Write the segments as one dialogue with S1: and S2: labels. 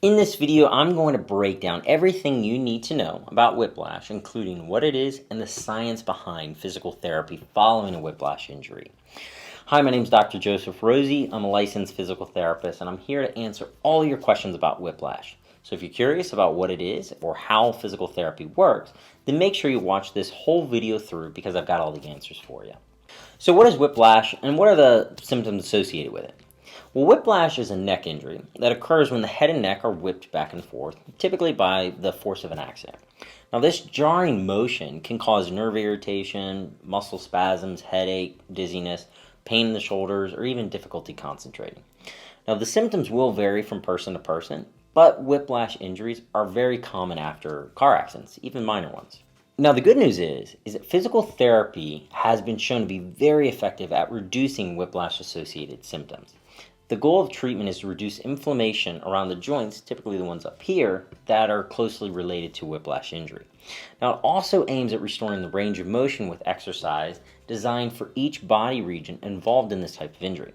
S1: In this video, I'm going to break down everything you need to know about whiplash, including what it is and the science behind physical therapy following a whiplash injury. Hi, my name is Dr. Joseph Rosie. I'm a licensed physical therapist, and I'm here to answer all your questions about whiplash. So if you're curious about what it is or how physical therapy works, then make sure you watch this whole video through because I've got all the answers for you. So what is whiplash and what are the symptoms associated with it? Well, whiplash is a neck injury that occurs when the head and neck are whipped back and forth, typically by the force of an accident. Now, this jarring motion can cause nerve irritation, muscle spasms, headache, dizziness, pain in the shoulders, or even difficulty concentrating. Now, the symptoms will vary from person to person, but whiplash injuries are very common after car accidents, even minor ones. Now, the good news is that physical therapy has been shown to be very effective at reducing whiplash-associated symptoms. The goal of treatment is to reduce inflammation around the joints, typically the ones up here, that are closely related to whiplash injury. Now, it also aims at restoring the range of motion with exercise designed for each body region involved in this type of injury.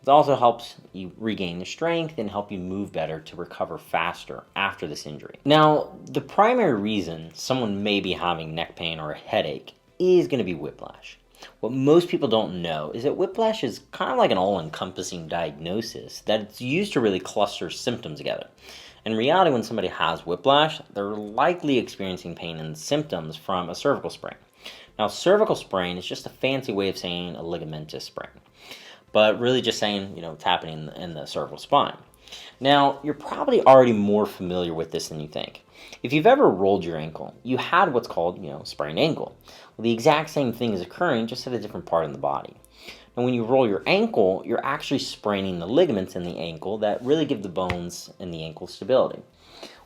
S1: It also helps you regain the strength and help you move better to recover faster after this injury. Now, the primary reason someone may be having neck pain or a headache is going to be whiplash. What most people don't know is that whiplash is kind of like an all-encompassing diagnosis that's used to really cluster symptoms together. In reality, when somebody has whiplash, they're likely experiencing pain and symptoms from a cervical sprain. Now, cervical sprain is just a fancy way of saying a ligamentous sprain, but really just saying, it's happening in the cervical spine. Now, you're probably already more familiar with this than you think. If you've ever rolled your ankle, you had what's called, sprained ankle. Well, the exact same thing is occurring, just at a different part in the body. And when you roll your ankle, you're actually spraining the ligaments in the ankle that really give the bones in the ankle stability.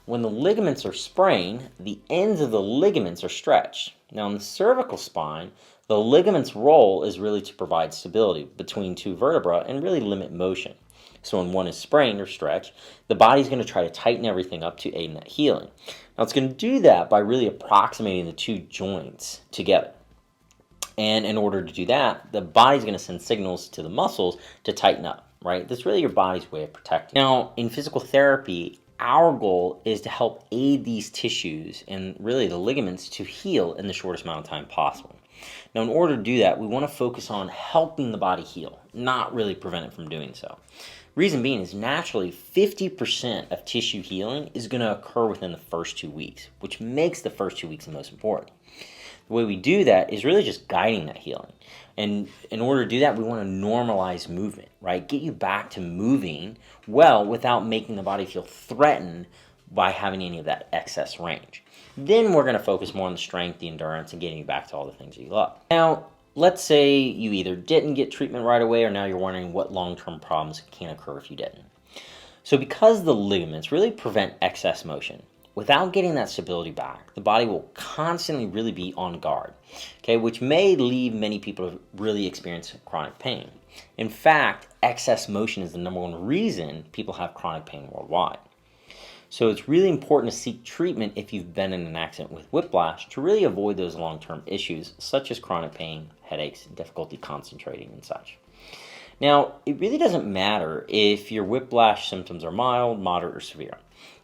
S1: When the ligaments are sprained, the ends of the ligaments are stretched. Now, in the cervical spine, the ligament's role is really to provide stability between two vertebrae and really limit motion. So when one is sprained or stretched, the body's going to try to tighten everything up to aid in that healing. Now, it's going to do that by really approximating the two joints together. And in order to do that, the body's going to send signals to the muscles to tighten up, right? That's really your body's way of protecting. Now, in physical therapy, our goal is to help aid these tissues and really the ligaments to heal in the shortest amount of time possible. Now, in order to do that, we want to focus on helping the body heal, not really prevent it from doing so. Reason being is naturally 50% of tissue healing is going to occur within the first 2 weeks, which makes the first 2 weeks the most important. The way we do that is really just guiding that healing. And in order to do that, we want to normalize movement, right? Get you back to moving well without making the body feel threatened by having any of that excess range. Then we're going to focus more on the strength, the endurance, and getting you back to all the things you love. Now, let's say you either didn't get treatment right away or now you're wondering what long-term problems can occur if you didn't. So because the ligaments really prevent excess motion, without getting that stability back, the body will constantly really be on guard, okay, which may leave many people to really experience chronic pain. In fact, excess motion is the number one reason people have chronic pain worldwide. So it's really important to seek treatment if you've been in an accident with whiplash to really avoid those long-term issues such as chronic pain, headaches, difficulty concentrating, and such. Now, it really doesn't matter if your whiplash symptoms are mild, moderate, or severe.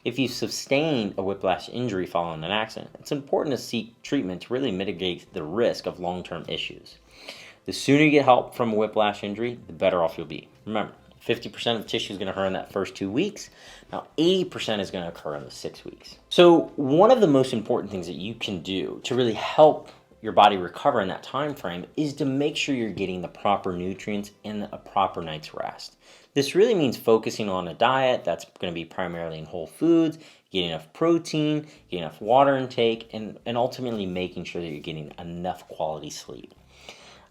S1: If you've sustained a whiplash injury following an accident, it's important to seek treatment to really mitigate the risk of long-term issues. The sooner you get help from a whiplash injury, the better off you'll be. Remember, 50% of the tissue is going to occur in that first 2 weeks. Now, 80% is going to occur in the 6 weeks. So one of the most important things that you can do to really help your body recover in that time frame is to make sure you're getting the proper nutrients and a proper night's rest. This really means focusing on a diet that's going to be primarily in whole foods, getting enough protein, getting enough water intake, and ultimately making sure that you're getting enough quality sleep.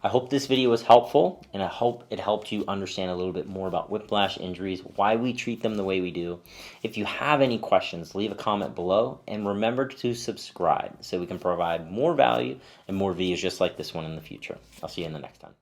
S1: I hope this video was helpful, and I hope it helped you understand a little bit more about whiplash injuries, why we treat them the way we do. If you have any questions, leave a comment below, and remember to subscribe so we can provide more value and more videos just like this one in the future. I'll see you in the next time.